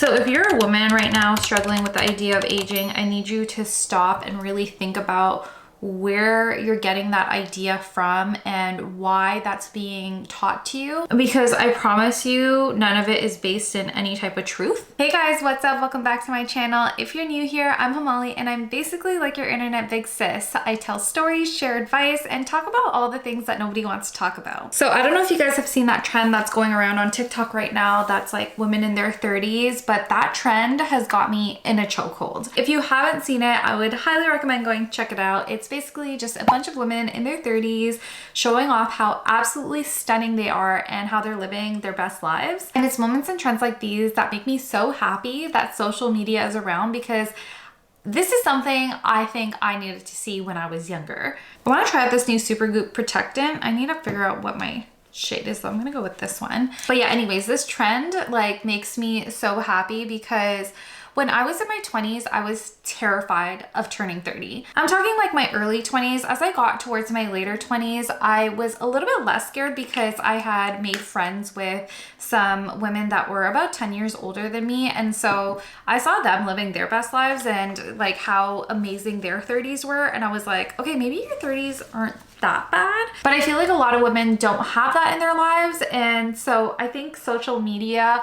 So if you're a woman right now struggling with the idea of aging, I need you to stop and really think about where you're getting that idea from and why that's being taught to you, because I promise you none of it is based in any type of truth. Hey guys, what's up? Welcome back to my channel. If you're new here, I'm Hamali and I'm basically like your internet big sis. I tell stories, share advice, and talk about all the things that nobody wants to talk about. So I don't know if you guys have seen that trend that's going around on TikTok right now that's like women in their 30s, but that trend has got me in a chokehold. If you haven't seen it, I would highly recommend going check it out. It's basically just a bunch of women in their 30s showing off how absolutely stunning they are and how they're living their best lives. And it's moments and trends like these that make me so happy that social media is around, because this is something I think I needed to see when I was younger. I want to try out this new Supergoop Protectant. I need to figure out what my shade is, so I'm gonna go with this one. But yeah, anyways, this trend like makes me so happy because when I was in my 20s, I was terrified of turning 30. I'm talking like my early 20s. As I got towards my later 20s, I was a little bit less scared because I had made friends with some women that were about 10 years older than me. And so I saw them living their best lives and like how amazing their 30s were. And I was like, okay, maybe your 30s aren't that bad. But I feel like a lot of women don't have that in their lives. And so I think social media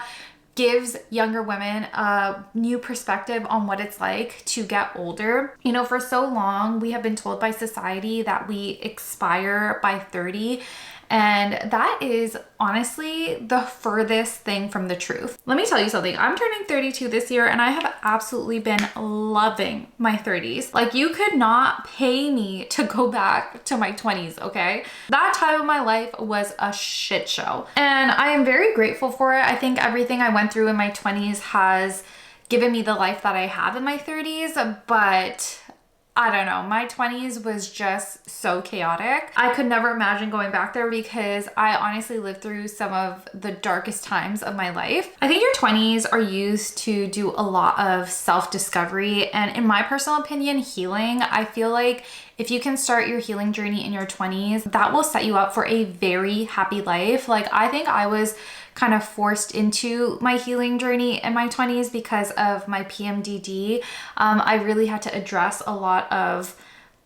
gives younger women a new perspective on what it's like to get older. You know, for so long, we have been told by society that we expire by 30. And that is honestly the furthest thing from the truth. Let me tell you something. I'm turning 32 this year and I have absolutely been loving my 30s. Like, you could not pay me to go back to my 20s, okay? That time of my life was a shit show. And I am very grateful for it. I think everything I went through in my 20s has given me the life that I have in my 30s, but I don't know, my 20s was just so chaotic. I could never imagine going back there because I honestly lived through some of the darkest times of my life. I think your 20s are used to do a lot of self-discovery, and in my personal opinion, healing. I feel like if you can start your healing journey in your 20s, that will set you up for a very happy life. Like, I think I was kind of forced into my healing journey in my 20s because of my PMDD. I really had to address a lot of,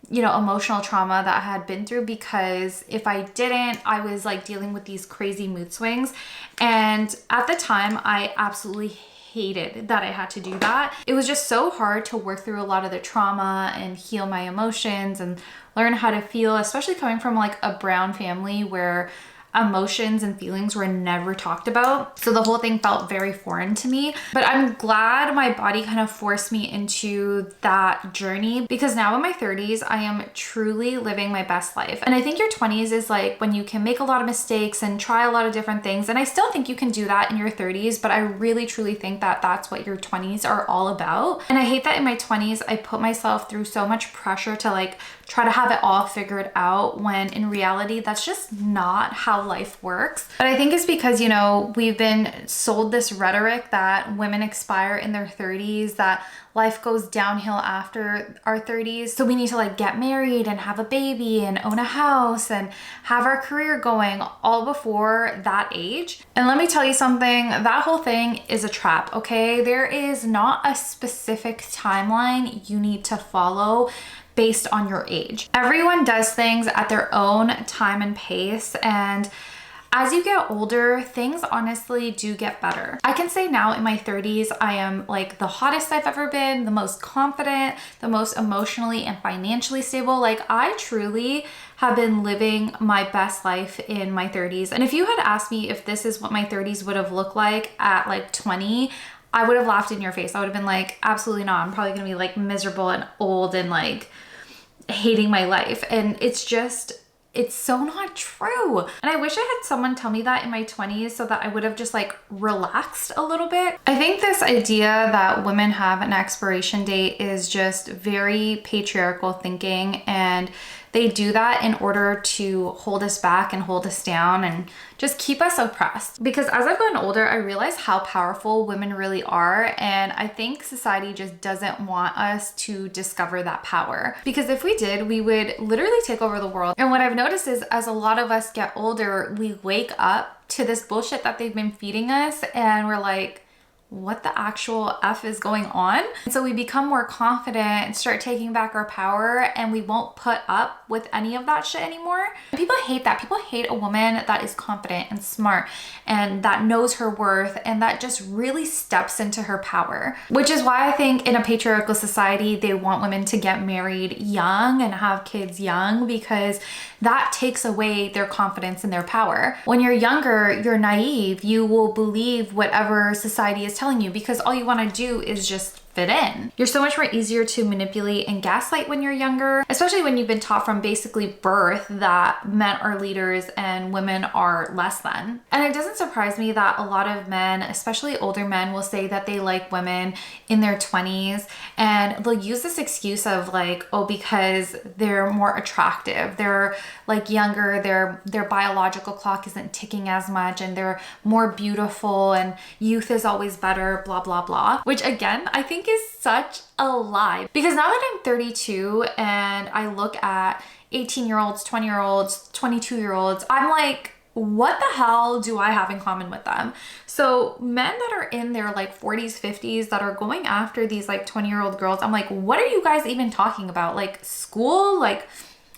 you know, emotional trauma that I had been through, because if I didn't, I was like dealing with these crazy mood swings. And at the time, I absolutely hated that I had to do that. It was just so hard to work through a lot of the trauma and heal my emotions and learn how to feel, especially coming from like a brown family where emotions and feelings were never talked about. So the whole thing felt very foreign to me. But I'm glad my body kind of forced me into that journey, because now in my 30s, I am truly living my best life. And I think your 20s is like when you can make a lot of mistakes and try a lot of different things. And I still think you can do that in your 30s, but I really truly think that that's what your 20s are all about. And I hate that in my 20s, I put myself through so much pressure to like try to have it all figured out, when in reality, that's just not how life works. But I think it's because, you know, we've been sold this rhetoric that women expire in their 30s, that life goes downhill after our 30s. So we need to like get married and have a baby and own a house and have our career going all before that age. And let me tell you something, that whole thing is a trap, okay? There is not a specific timeline you need to follow based on your age. Everyone does things at their own time and pace, and as you get older, things honestly do get better. I can say now in my 30s, I am like the hottest I've ever been, the most confident, the most emotionally and financially stable. Like, I truly have been living my best life in my 30s. And if you had asked me if this is what my 30s would have looked like at like 20, I would have laughed in your face. I would have been like, absolutely not. I'm probably gonna be like miserable and old and like hating my life. And it's just, it's so not true. And I wish I had someone tell me that in my 20s so that I would have just like relaxed a little bit. I think this idea that women have an expiration date is just very patriarchal thinking, and they do that in order to hold us back and hold us down and just keep us oppressed. Because as I've gotten older, I realize how powerful women really are. And I think society just doesn't want us to discover that power. Because if we did, we would literally take over the world. And what I've noticed is as a lot of us get older, we wake up to this bullshit that they've been feeding us and we're like, what the actual F is going on? And so we become more confident and start taking back our power, and we won't put up with any of that shit anymore. And people hate that. People hate a woman that is confident and smart and that knows her worth and that just really steps into her power. Which is why I think in a patriarchal society, they want women to get married young and have kids young, because that takes away their confidence and their power. When you're younger, you're naive. You will believe whatever society is telling you because all you want to do is just fit in. You're so much more easier to manipulate and gaslight when you're younger, especially when you've been taught from basically birth that men are leaders and women are less than. And it doesn't surprise me that a lot of men, especially older men, will say that they like women in their 20s, and they'll use this excuse of like, oh, because they're more attractive, they're like younger, their biological clock isn't ticking as much, and they're more beautiful, and youth is always better, blah, blah, blah. Which again, I think is such a lie. Because now that I'm 32 and I look at 18-year-olds, 20-year-olds, 22-year-olds, I'm like, what the hell do I have in common with them? So men that are in their like 40s, 50s that are going after these like 20-year-old girls, I'm like, what are you guys even talking about? Like school, like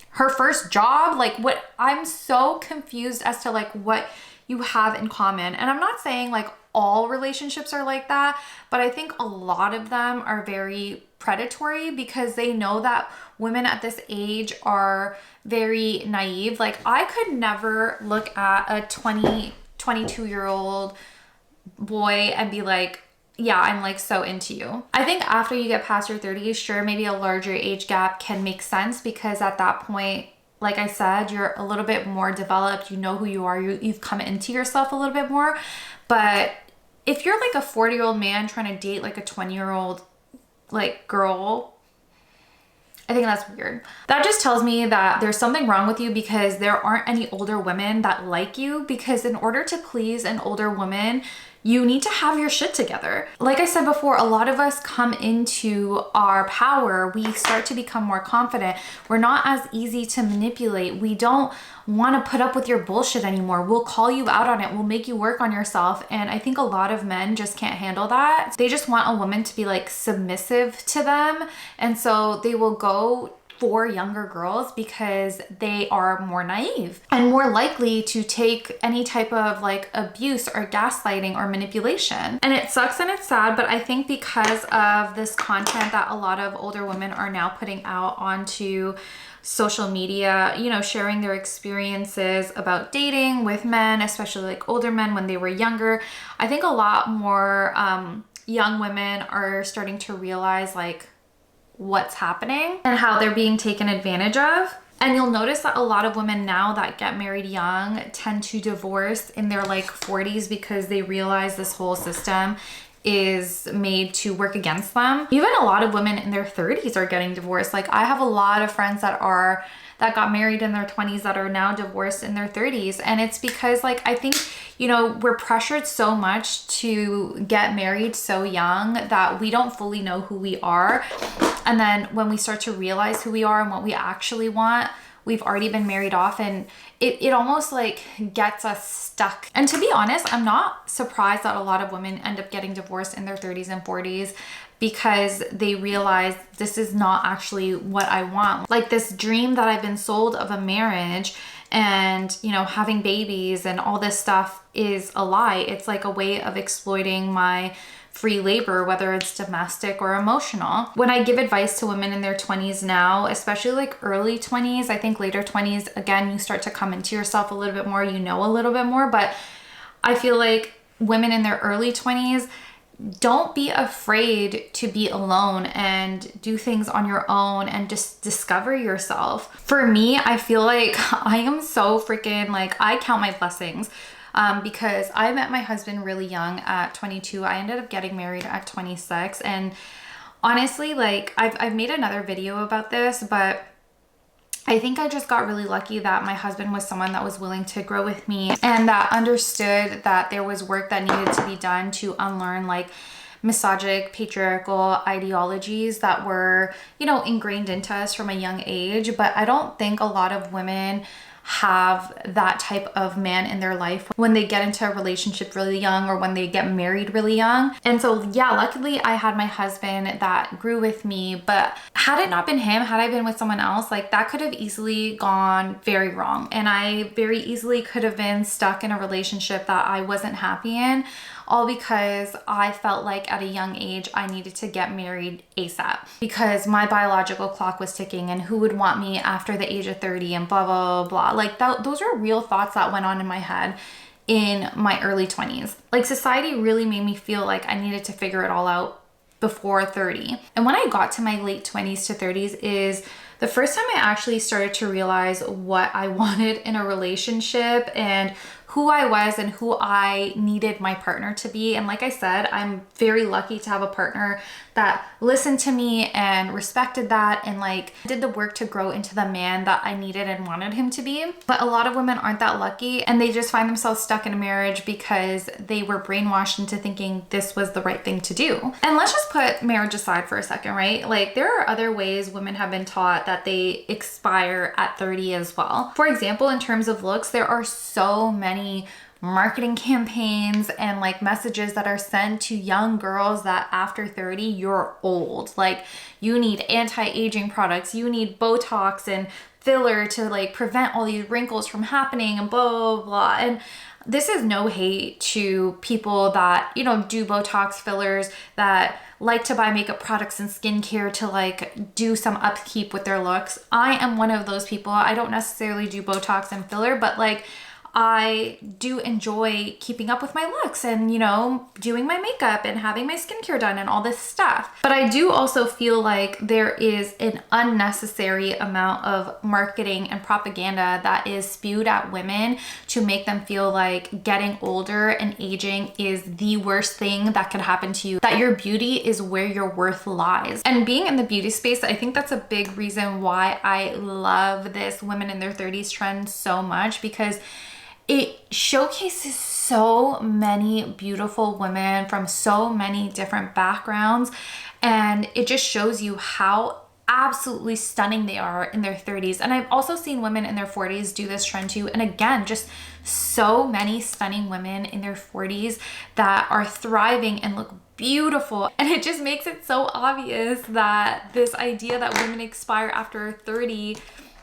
her first job, like what? I'm so confused as to like what you have in common. And I'm not saying like all relationships are like that, but I think a lot of them are very predatory because they know that women at this age are very naive. Like I could never look at a 22-year-old boy and be like, yeah, I'm like so into you. I think after you get past your 30s, sure, maybe a larger age gap can make sense because at that point, like I said, you're a little bit more developed, you know who you are, you've come into yourself a little bit more. But if you're like a 40-year-old man trying to date like a 20-year-old like girl, I think that's weird. That just tells me that there's something wrong with you because there aren't any older women that like you, because in order to please an older woman, you need to have your shit together. Like I said before, a lot of us come into our power. We start to become more confident. We're not as easy to manipulate. We don't want to put up with your bullshit anymore. We'll call you out on it. We'll make you work on yourself. And I think a lot of men just can't handle that. They just want a woman to be like submissive to them. And so they will go for younger girls because they are more naive and more likely to take any type of like abuse or gaslighting or manipulation. And it sucks and it's sad, but I think because of this content that a lot of older women are now putting out onto social media, you know, sharing their experiences about dating with men, especially like older men when they were younger, I think a lot more young women are starting to realize like what's happening and how they're being taken advantage of. And you'll notice that a lot of women now that get married young tend to divorce in their like 40s because they realize this whole system is made to work against them. Even a lot of women in their 30s are getting divorced. Like I have a lot of friends that got married in their 20s that are now divorced in their 30s. And it's because like, I think, you know, we're pressured so much to get married so young that we don't fully know who we are. And then when we start to realize who we are and what we actually want, we've already been married off, and it almost like gets us stuck. And to be honest, I'm not surprised that a lot of women end up getting divorced in their 30s and 40s because they realize this is not actually what I want. Like this dream that I've been sold of a marriage and, you know, having babies and all this stuff is a lie. It's like a way of exploiting my free labor, whether it's domestic or emotional. When I give advice to women in their 20s now, especially like early 20s, I think later 20s, again, you start to come into yourself a little bit more, you know a little bit more, but I feel like women in their early 20s, don't be afraid to be alone and do things on your own and just discover yourself. For me, I feel like I am so freaking like, I count my blessings. Because I met my husband really young at 22. I ended up getting married at 26. And honestly, like I've made another video about this, but I think I just got really lucky that my husband was someone that was willing to grow with me and that understood that there was work that needed to be done to unlearn like misogynic, patriarchal ideologies that were, you know, ingrained into us from a young age. But I don't think a lot of women have that type of man in their life when they get into a relationship really young or when they get married really young. And so yeah, luckily I had my husband that grew with me, but had it not been him, had I been with someone else, like that could have easily gone very wrong. And I very easily could have been stuck in a relationship that I wasn't happy in, all because I felt like at a young age I needed to get married ASAP because my biological clock was ticking, and who would want me after the age of 30 and blah, blah, blah, blah. Like those are real thoughts that went on in my head in my early 20s. Like society really made me feel like I needed to figure it all out before 30. And when I got to my late 20s to 30s is the first time I actually started to realize what I wanted in a relationship and who I was and who I needed my partner to be. And like I said, I'm very lucky to have a partner that listened to me and respected that and like did the work to grow into the man that I needed and wanted him to be. But a lot of women aren't that lucky, and they just find themselves stuck in a marriage because they were brainwashed into thinking this was the right thing to do. And let's just put marriage aside for a second, right? Like there are other ways women have been taught that they expire at 30 as well. For example, in terms of looks, there are so many marketing campaigns and like messages that are sent to young girls that after 30 you're old. Like you need anti-aging products, you need Botox and filler to like prevent all these wrinkles from happening and blah, blah, blah. And this is no hate to people that, you know, do Botox fillers, that like to buy makeup products and skincare to like do some upkeep with their looks. I am one of those people. I don't necessarily do Botox and filler, but like I do enjoy keeping up with my looks and, you know, doing my makeup and having my skincare done and all this stuff. But I do also feel like there is an unnecessary amount of marketing and propaganda that is spewed at women to make them feel like getting older and aging is the worst thing that could happen to you, that your beauty is where your worth lies. And being in the beauty space, I think that's a big reason why I love this women in their 30s trend so much, because it showcases so many beautiful women from so many different backgrounds, and it just shows you how absolutely stunning they are in their 30s. And I've also seen women in their 40s do this trend too. And again, just so many stunning women in their 40s that are thriving and look beautiful. And it just makes it so obvious that this idea that women expire after 30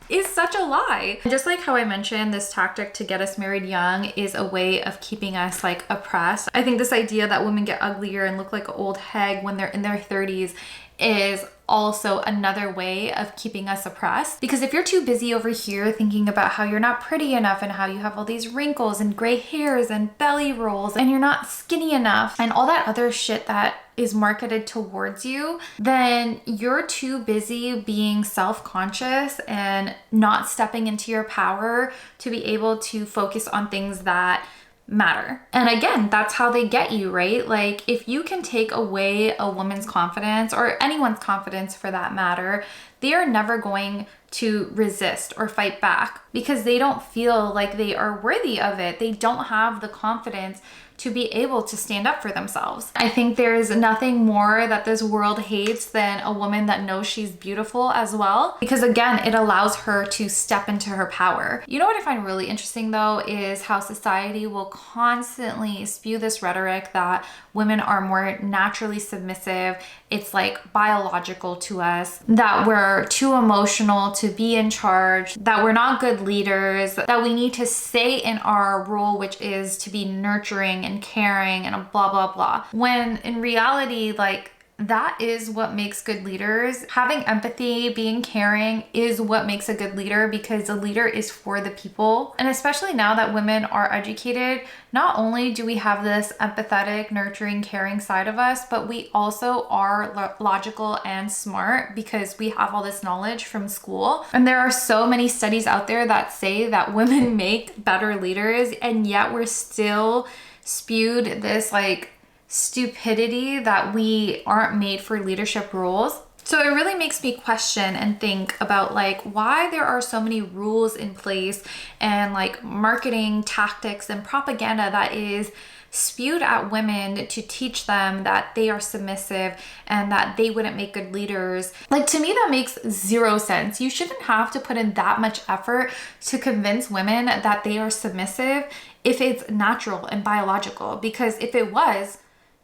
is such a lie. Just like how I mentioned, this tactic to get us married young is a way of keeping us like oppressed. I think this idea that women get uglier and look like an old hag when they're in their 30s is also another way of keeping us oppressed. Because if you're too busy over here thinking about how you're not pretty enough and how you have all these wrinkles and gray hairs and belly rolls and you're not skinny enough and all that other shit that is marketed towards you, then you're too busy being self-conscious and not stepping into your power to be able to focus on things that matter. And again, that's how they get you, right? Like if you can take away a woman's confidence, or anyone's confidence for that matter, they are never going to resist or fight back because they don't feel like they are worthy of it. They don't have the confidence to be able to stand up for themselves. I think there's nothing more that this world hates than a woman that knows she's beautiful as well, because again, it allows her to step into her power. You know what I find really interesting though is how society will constantly spew this rhetoric that women are more naturally submissive. It's like biological to us, that we're too emotional to be in charge, that we're not good leaders, that we need to stay in our role, which is to be nurturing and caring and blah, blah, blah. When in reality, like, that is what makes good leaders. Having empathy, being caring is what makes a good leader, because a leader is for the people. And especially now that women are educated, not only do we have this empathetic, nurturing, caring side of us, but we also are logical and smart because we have all this knowledge from school. And there are so many studies out there that say that women make better leaders, and yet we're still spewed this like stupidity that we aren't made for leadership roles. So it really makes me question and think about like why there are so many rules in place and like marketing tactics and propaganda that is spewed at women to teach them that they are submissive and that they wouldn't make good leaders. Like, to me, that makes zero sense. You shouldn't have to put in that much effort to convince women that they are submissive if it's natural and biological, because if it was,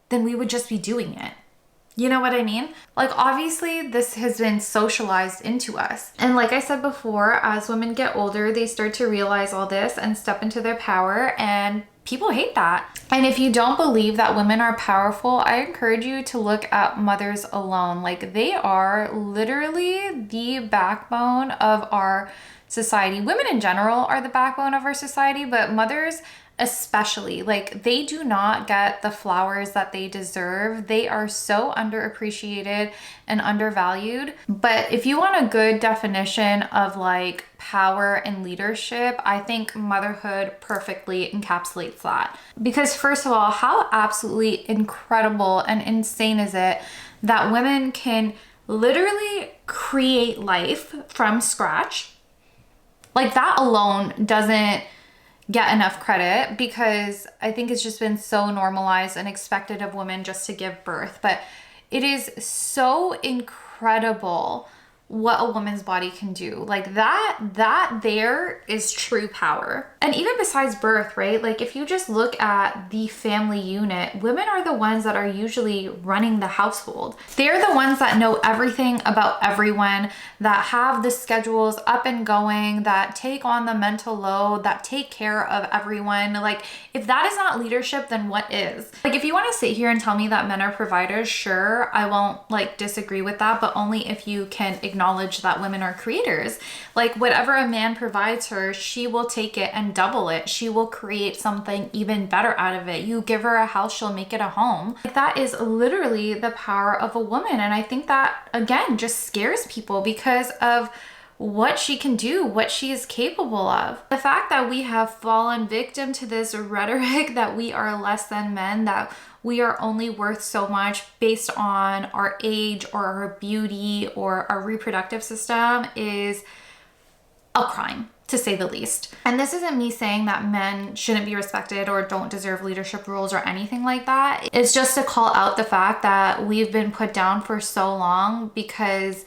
then we would just be doing it. You know what I mean? Like, obviously this has been socialized into us. And like I said before, as women get older, they start to realize all this and step into their power, and people hate that. And if you don't believe that women are powerful, I encourage you to look at mothers alone. Like, they are literally the backbone of our society. Women in general are the backbone of our society, but mothers especially, like, they do not get the flowers that they deserve. They are so underappreciated and undervalued. But if you want a good definition of like power and leadership, I think motherhood perfectly encapsulates that. Because first of all, how absolutely incredible and insane is it that women can literally create life from scratch? Like, that alone doesn't get enough credit, because I think it's just been so normalized and expected of women just to give birth. But it is so incredible what a woman's body can do. Like, that there is true power. And even besides birth, right? Like, if you just look at the family unit, women are the ones that are usually running the household. They're the ones that know everything about everyone, that have the schedules up and going, that take on the mental load, that take care of everyone. Like, if that is not leadership, then what is? Like, if you want to sit here and tell me that men are providers, sure, I won't like disagree with that, but only if you can acknowledge that women are creators. Like, whatever a man provides her, she will take it and double it. She will create something even better out of it. You give her a house, she'll make it a home. Like, that is literally the power of a woman. And I think that, again, just scares people because of what she can do, what she is capable of. The fact that we have fallen victim to this rhetoric that we are less than men, that we are only worth so much based on our age or our beauty or our reproductive system, is a crime, to say the least. And this isn't me saying that men shouldn't be respected or don't deserve leadership roles or anything like that. It's just to call out the fact that we've been put down for so long because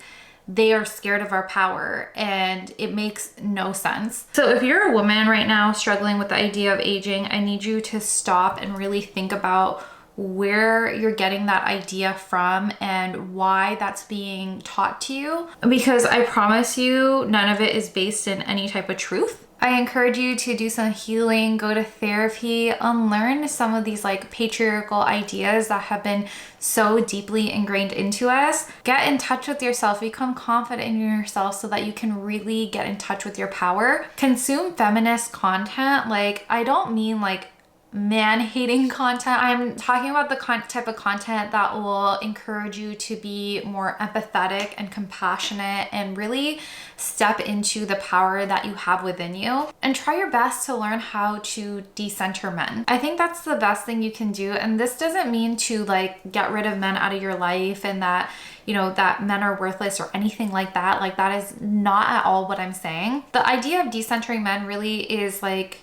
they are scared of our power, and it makes no sense. So if you're a woman right now struggling with the idea of aging, I need you to stop and really think about where you're getting that idea from and why that's being taught to you, because I promise you none of it is based in any type of truth. I encourage you to do some healing, go to therapy, unlearn some of these like patriarchal ideas that have been so deeply ingrained into us. Get in touch with yourself, become confident in yourself so that you can really get in touch with your power. Consume feminist content. Like, I don't mean like man-hating content. I'm talking about the type of content that will encourage you to be more empathetic and compassionate and really step into the power that you have within you, and try your best to learn how to decenter men. I think that's the best thing you can do. And this doesn't mean to like get rid of men out of your life and that, you know, that men are worthless or anything like that. Like, that is not at all what I'm saying. The idea of decentering men really is like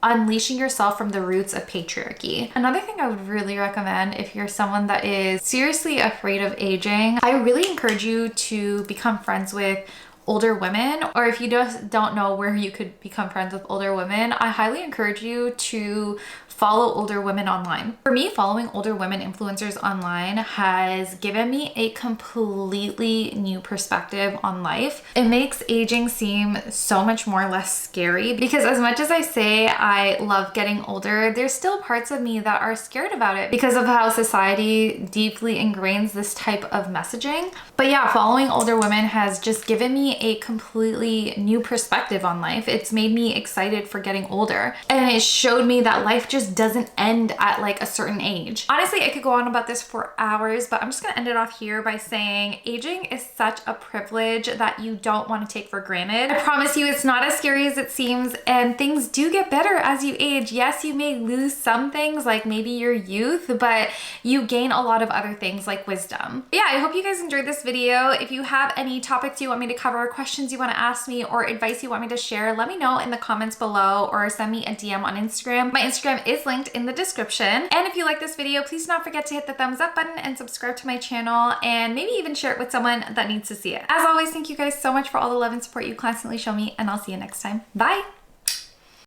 unleashing yourself from the roots of patriarchy. Another thing I would really recommend, if you're someone that is seriously afraid of aging, I really encourage you to become friends with older women, or if you just don't know where you could become friends with older women, I highly encourage you to follow older women online. For me, following older women influencers online has given me a completely new perspective on life. It makes aging seem so much more less scary, because as much as I say I love getting older, there's still parts of me that are scared about it because of how society deeply ingrains this type of messaging. But yeah, following older women has just given me a completely new perspective on life. It's made me excited for getting older, and it showed me that life just doesn't end at like a certain age. Honestly, I could go on about this for hours, but I'm just gonna end it off here by saying aging is such a privilege that you don't want to take for granted. I promise you it's not as scary as it seems, and things do get better as you age. Yes, you may lose some things like maybe your youth, but you gain a lot of other things like wisdom. But yeah, I hope you guys enjoyed this video. If you have any topics you want me to cover, questions you want to ask me, or advice you want me to share, let me know in the comments below or send me a DM on Instagram. My Instagram is is linked in the description. And if you like this video, please do not forget to hit the thumbs up button and subscribe to my channel, and maybe even share it with someone that needs to see it. As always, thank you guys so much for all the love and support you constantly show me, and I'll see you next time. Bye!